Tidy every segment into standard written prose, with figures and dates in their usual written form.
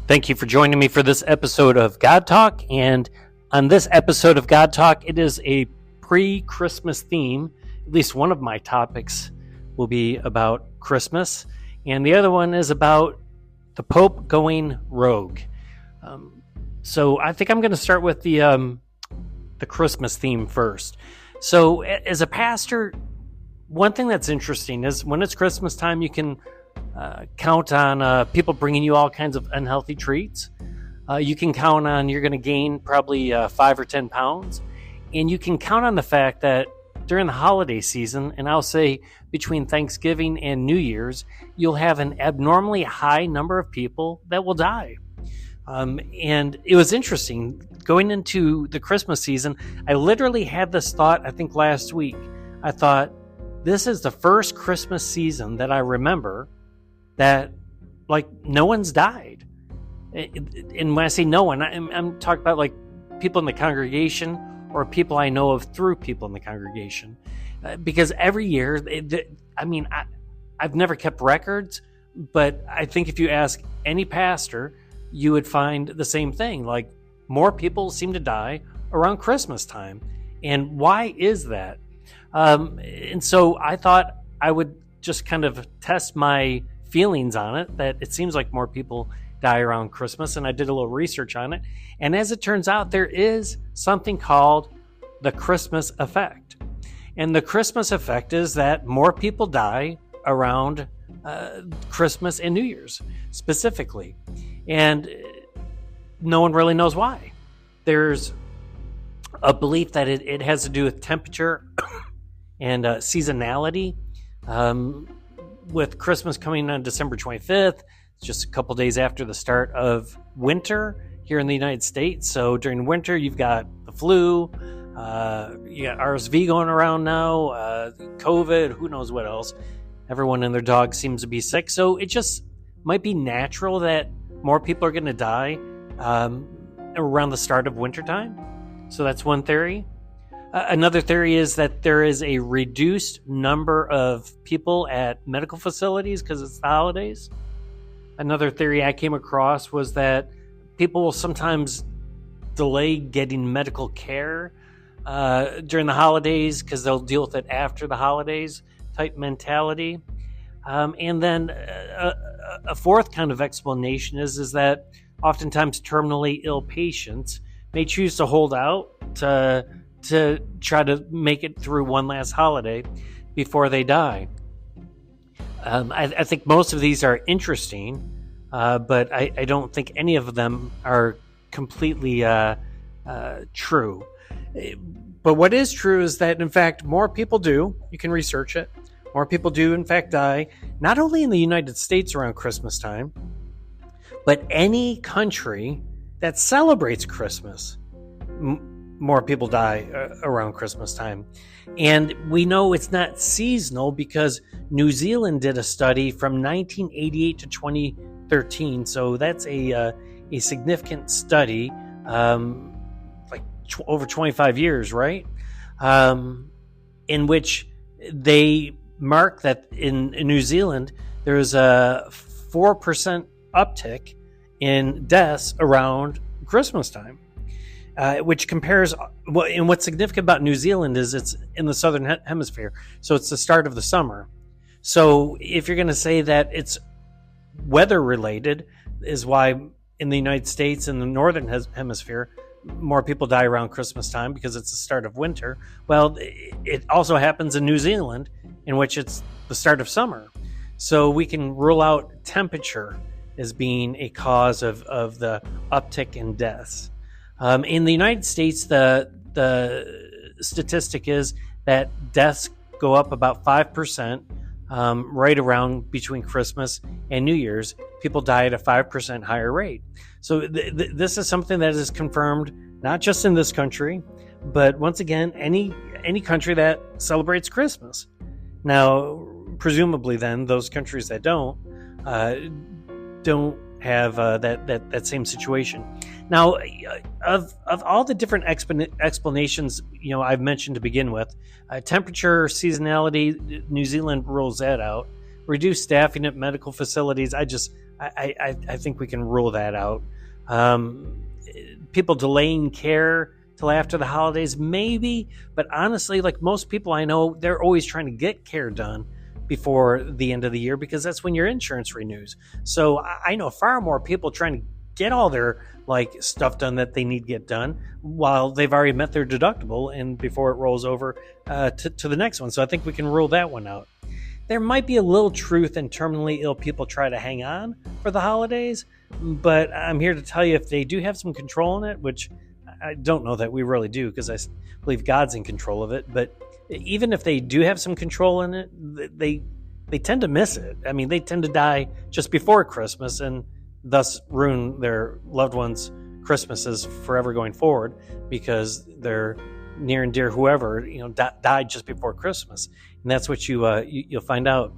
Thank you for joining me for this episode of God Talk. And on this episode of God Talk, it is a pre-Christmas theme. At least one of my topics will be about Christmas, and the other one is about the Pope going rogue. So I think I'm going to start with the Christmas theme first. So as a pastor, one thing that's interesting is when it's Christmas time, you can count on people bringing you all kinds of unhealthy treats. You can count on you're going to gain probably 5 or 10 pounds. And you can count on the fact that during the holiday season, and I'll say between Thanksgiving and New Year's, you'll have an abnormally high number of people that will die. And it was interesting. Going into the Christmas season, I literally had this thought, I think last week. I thought, this is the first Christmas season that I remember that no one's died. And when I say no one, I'm talking about like people in the congregation or people I know of through people in the congregation. Because every year, I've never kept records, but I think if you ask any pastor, you would find the same thing. Like, more people seem to die around Christmas time. And why is that? And so I thought I would just kind of test my feelings on it, that it seems like more people die around Christmas, and I did a little research on it. And as it turns out, there is something called the Christmas effect. And the Christmas effect is that more people die around Christmas and New Year's specifically. And no one really knows why. There's a belief that it has to do with temperature and seasonality. With Christmas coming on December 25th, it's just a couple days after the start of winter here in the United States. So during winter, you've got the flu, you got RSV going around now, COVID, who knows what else. Everyone and their dog seems to be sick. So it just might be natural that more people are going to die around the start of wintertime. So that's one theory. Another theory is that there is a reduced number of people at medical facilities because it's the holidays. Another theory I came across was that people will sometimes delay getting medical care during the holidays because they'll deal with it after the holidays type mentality. And then a fourth kind of explanation is that oftentimes terminally ill patients may choose to hold out to try to make it through one last holiday before they die. I think most of these are interesting, but I don't think any of them are completely true. But what is true is that, in fact, more people do. You can research it. More people do, in fact, die, not only in the United States around Christmas time, but any country that celebrates Christmas. More people die around Christmas time. And we know it's not seasonal because New Zealand did a study from 1988 to 2013. So that's a significant study, over 25 years, right? In which they mark that in New Zealand, there's a 4% uptick in deaths around Christmas time. Which compares, and what's significant about New Zealand is it's in the southern hemisphere, so it's the start of the summer. So if you're going to say that it's weather related, is why in the United States in the northern hemisphere, more people die around Christmas time because it's the start of winter. Well, it also happens in New Zealand, in which it's the start of summer. So we can rule out temperature as being a cause of the uptick in deaths. In the United States, the statistic is that deaths go up about 5% right around between Christmas and New Year's. People die at a 5% higher rate. So this is something that is confirmed not just in this country, but once again, any country that celebrates Christmas. Now, presumably then, those countries that don't have that same situation. Now, of all the different explanations, I've mentioned to begin with, temperature, seasonality, New Zealand rules that out. Reduced staffing at medical facilities, I I think we can rule that out. People delaying care till after the holidays, maybe, but honestly, like most people I know, they're always trying to get care done before the end of the year because that's when your insurance renews. So I know far more people trying to get all their like stuff done that they need to get done while they've already met their deductible and before it rolls over to the next one. So I think we can rule that one out. There might be a little truth in terminally ill people try to hang on for the holidays, but I'm here to tell you if they do have some control in it, which I don't know that we really do because I believe God's in control of it. But even if they do have some control in it, they tend to miss it. I mean, they tend to die just before Christmas and thus ruin their loved ones' Christmases forever going forward because they're near and dear whoever died just before Christmas, and that's what you'll find out,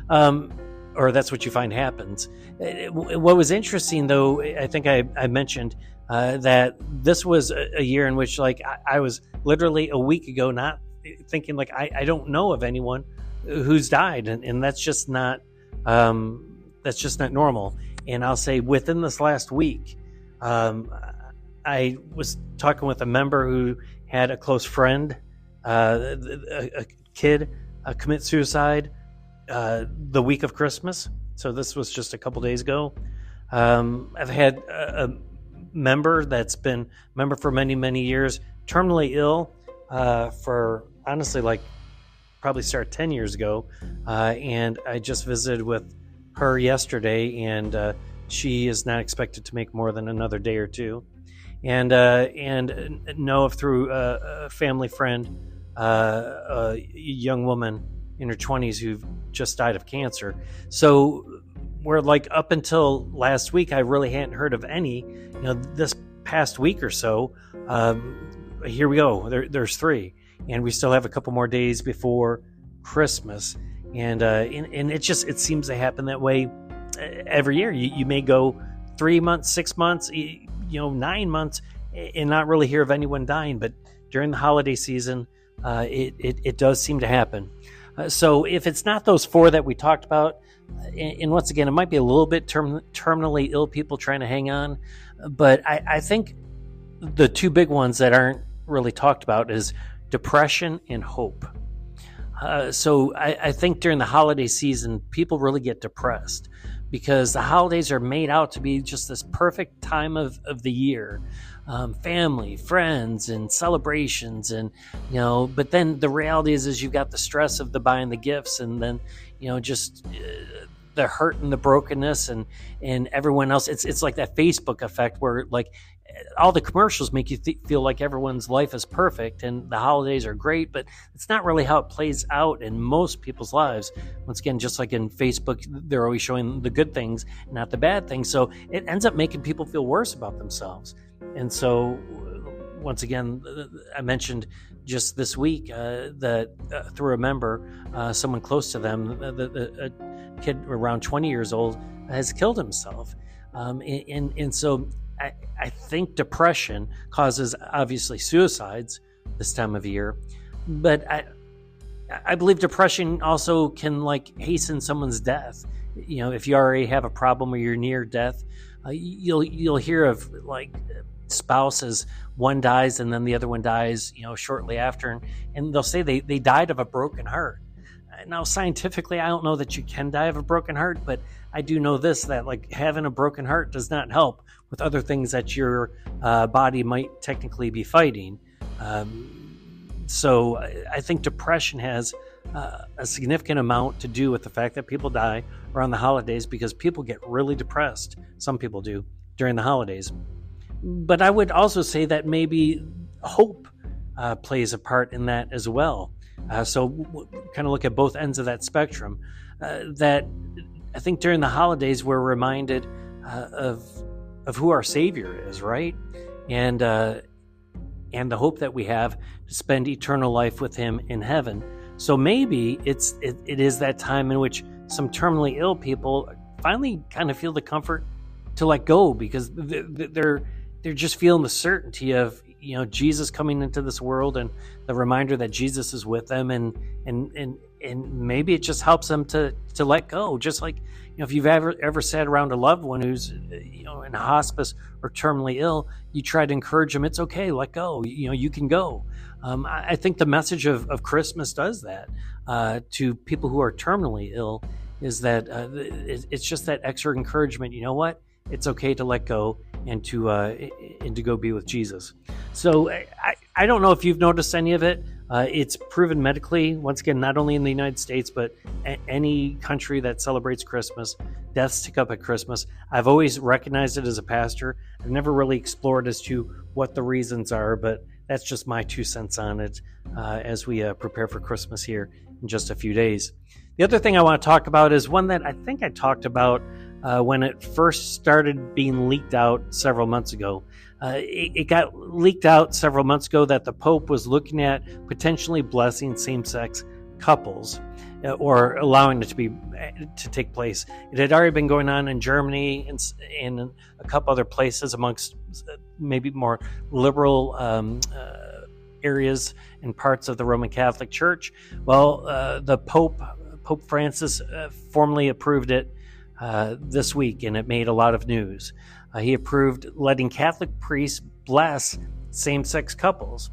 or that's what you find happens. What was interesting, though, I think I mentioned that this was a year in which, like, I was literally a week ago not thinking, like, I don't know of anyone who's died, and that's just not normal. And I'll say within this last week, I was talking with a member who had a close friend, a kid, commit suicide the week of Christmas. So this was just a couple days ago. I've had a member that's been a member for many, many years, terminally ill for honestly, like probably started 10 years ago. And I just visited with her yesterday, and she is not expected to make more than another day or two. And know through a family friend, a young woman in her 20s who just died of cancer. So we're like up until last week, I really hadn't heard of any. This past week or so, here we go. There's 3, and we still have a couple more days before Christmas. And it seems to happen that way every year. You may go 3 months, 6 months, 9 months and not really hear of anyone dying, but during the holiday season, it does seem to happen. So if it's not those 4 that we talked about, and once again, it might be a little bit terminally ill people trying to hang on, but I think the 2 big ones that aren't really talked about is depression and hope. So I think during the holiday season, people really get depressed because the holidays are made out to be just this perfect time of the year. Family, friends, and celebrations, and but then the reality is you've got the stress of the buying the gifts, and then just the hurt and the brokenness, and everyone else. It's like that Facebook effect where like all the commercials make you feel like everyone's life is perfect and the holidays are great, but it's not really how it plays out in most people's lives. Once again, just like in Facebook, they're always showing the good things, not the bad things. So it ends up making people feel worse about themselves. And so, once again, I mentioned just this week that through a member, someone close to them, a kid around 20 years old, has killed himself. And so I think depression causes, obviously, suicides this time of year. But I believe depression also can, like, hasten someone's death. If you already have a problem or you're near death, you'll hear of, like, spouses, one dies and then the other one dies shortly after, and they'll say they died of a broken heart. Now, scientifically, I don't know that you can die of a broken heart, but I do know this, that like having a broken heart does not help with other things that your body might technically be fighting. So I think depression has a significant amount to do with the fact that people die around the holidays, because people get really depressed, some people do, during the holidays. But I would also say that maybe hope plays a part in that as well. So kind of look at both ends of that spectrum. That I think during the holidays we're reminded of who our Savior is, right? And the hope that we have to spend eternal life with Him in heaven. So maybe it is that time in which some terminally ill people finally kind of feel the comfort to let go, because they're just feeling the certainty of Jesus coming into this world and the reminder that Jesus is with them, and maybe it just helps them to let go. Just like, if you've ever sat around a loved one who's in hospice or terminally ill, you try to encourage them. It's okay, let go. You can go. I think the message of Christmas does that to people who are terminally ill, is that it's just that extra encouragement. You know what? It's okay to let go and to go be with Jesus. So I don't know if you've noticed any of it. It's proven medically, once again, not only in the United States, but any country that celebrates Christmas, deaths tick up at Christmas. I've always recognized it as a pastor. I've never really explored as to what the reasons are, but that's just my 2 cents on it as we prepare for Christmas here in just a few days. The other thing I want to talk about is one that I think I talked about when it first started being leaked out several months ago. It got leaked out several months ago that the Pope was looking at potentially blessing same-sex couples or allowing it to take place. It had already been going on in Germany and in a couple other places amongst maybe more liberal areas and parts of the Roman Catholic Church. Well, the Pope Francis formally approved it this week, and it made a lot of news. He approved letting Catholic priests bless same-sex couples.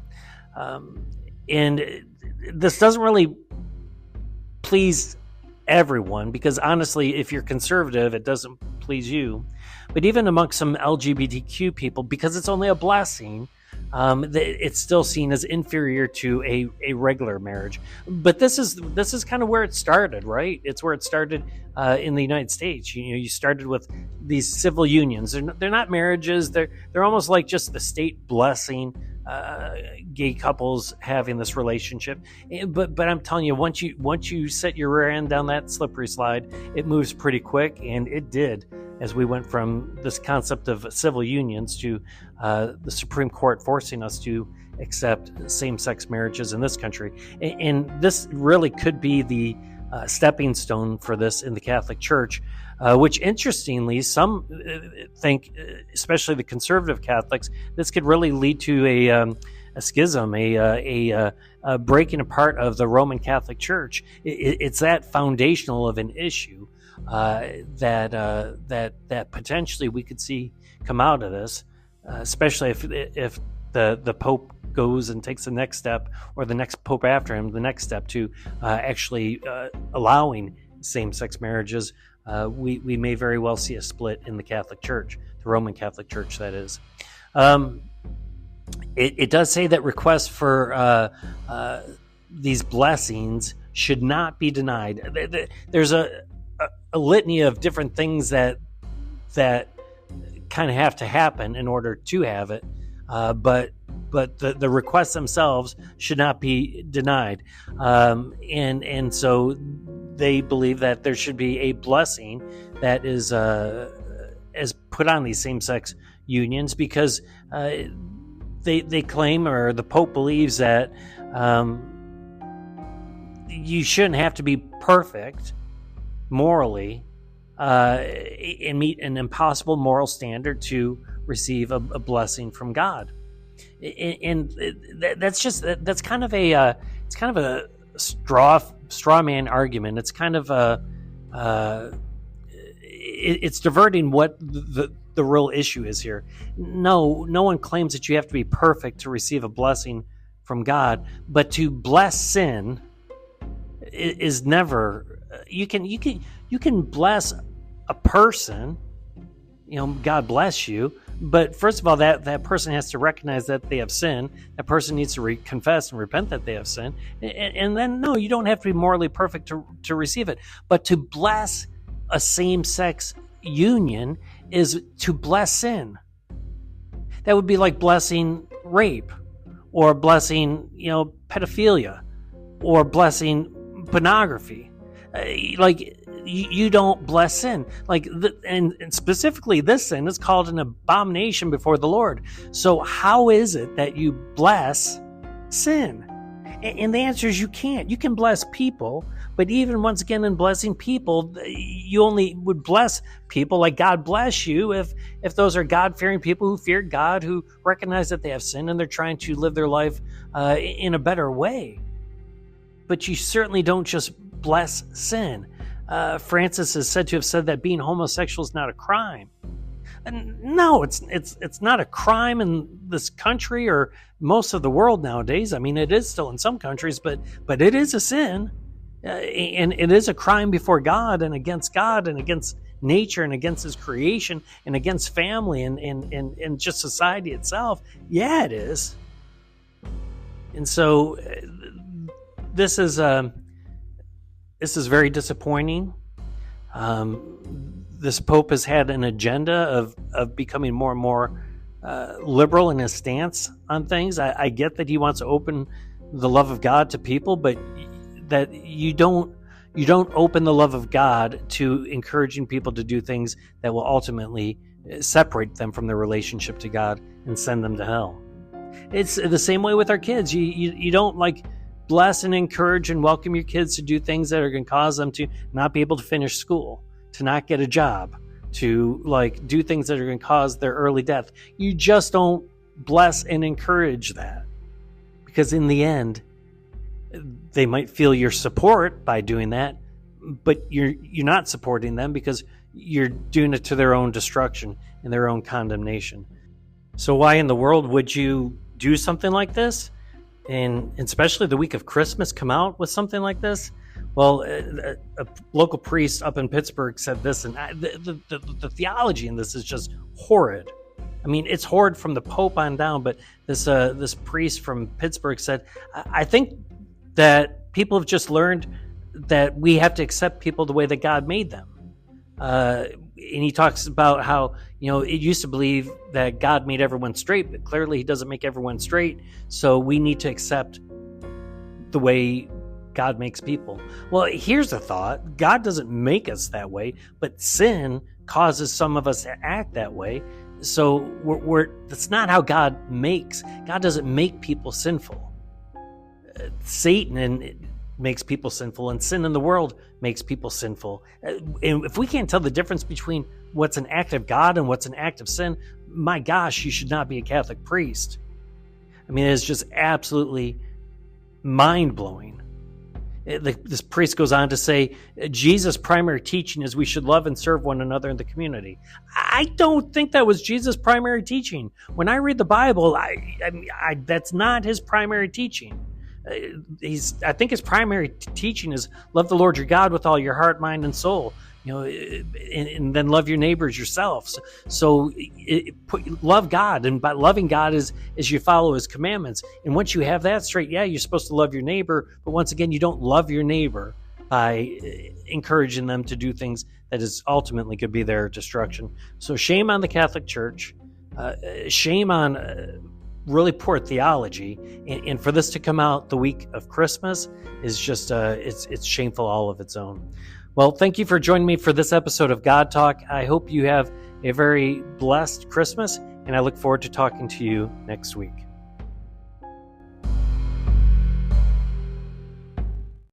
And this doesn't really please everyone, because honestly, if you're conservative, it doesn't please you. But even amongst some LGBTQ people, because it's only a blessing, it's still seen as inferior to a regular marriage. But this is kind of where it started, right? It's where it started in the United States. You started with these civil unions. They're not marriages. They're almost like just the state blessing gay couples having this relationship. But I'm telling you, once you set your rear end down that slippery slide, it moves pretty quick, and it did, as we went from this concept of civil unions to the Supreme Court forcing us to accept same-sex marriages in this country. And this really could be the stepping stone for this in the Catholic Church, which interestingly, some think, especially the conservative Catholics, this could really lead to a schism, a breaking apart of the Roman Catholic Church. It's that foundational of an issue that potentially we could see come out of this, especially if the Pope goes and takes the next step, or the next Pope after him, the next step to actually allowing same-sex marriages. We may very well see a split in the Catholic Church, the Roman Catholic Church, that is. It does say that requests for these blessings should not be denied. There's a litany of different things that kind of have to happen in order to have it, but the requests themselves should not be denied, and so they believe that there should be a blessing that is put on these same-sex unions, because they claim, or the Pope believes, that you shouldn't have to be perfect morally and meet an impossible moral standard to receive a blessing from God. And that's kind of a straw man argument. It's kind of it's diverting what the real issue is here. No one claims that you have to be perfect to receive a blessing from God, but to bless sin is never. You can bless a person, God bless you, but first of all, that person has to recognize that they have sinned. That person needs to confess and repent that they have sinned, and then no, you don't have to be morally perfect to receive it. But to bless a same-sex union is to bless sin. That would be like blessing rape, or blessing pedophilia, or blessing pornography. Like, you don't bless sin. And specifically, this sin is called an abomination before the Lord. So how is it that you bless sin? And the answer is you can't. You can bless people, But even once again, in blessing people, you only would bless people like God bless you if those are God-fearing people who fear God, who recognize that they have sin and they're trying to live their life in a better way. But you certainly don't just bless sin. Francis is said to have said that being homosexual is not a crime. And no, it's not a crime in this country or most of the world nowadays. I mean, it is still in some countries, but it is a sin. And it is a crime before God and against nature and against his creation and against family and just society itself. Yeah, it is. And so this is very disappointing. This Pope has had an agenda of becoming more and more liberal in his stance on things. I get that he wants to open the love of God to people, but that you don't open the love of God to encouraging people to do things that will ultimately separate them from their relationship to God and send them to hell. It's the same way with our kids. You don't bless and encourage and welcome your kids to do things that are going to cause them to not be able to finish school, to not get a job, to do things that are going to cause their early death. You just don't bless and encourage that, because in the end, they might feel your support by doing that, but you're not supporting them because you're doing it to their own destruction and their own condemnation. So why in the world would you do something like this? And especially the week of Christmas, come out with something like this? Well, a local priest up in Pittsburgh said this, and the theology in this is just horrid. I mean, it's horrid from the Pope on down, but this priest from Pittsburgh said, I think that people have just learned that we have to accept people the way that God made them. And he talks about how, it used to believe that God made everyone straight, but clearly he doesn't make everyone straight. So we need to accept the way God makes people. Well, here's the thought. God doesn't make us that way, but sin causes some of us to act that way. So that's not how God makes. God doesn't make people sinful. Satan makes people sinful, and sin in the world makes people sinful. And if we can't tell the difference between what's an act of God and what's an act of sin, my gosh, you should not be a Catholic priest. I mean, it's just absolutely mind-blowing. This priest goes on to say, Jesus' primary teaching is we should love and serve one another in the community. I don't think that was Jesus' primary teaching. When I read the Bible, I that's not his primary teaching. I think his primary teaching is love the Lord your God with all your heart, mind, and soul. And then love your neighbors yourself. So love God, and by loving God is you follow his commandments. And once you have that straight, yeah, you're supposed to love your neighbor. But once again, you don't love your neighbor by encouraging them to do things that is ultimately could be their destruction. So shame on the Catholic Church. Shame on really poor theology, and for this to come out the week of Christmas is just it's shameful all of its own. Well, thank you for joining me for this episode of God Talk. I hope you have a very blessed Christmas, and I look forward to talking to you next week.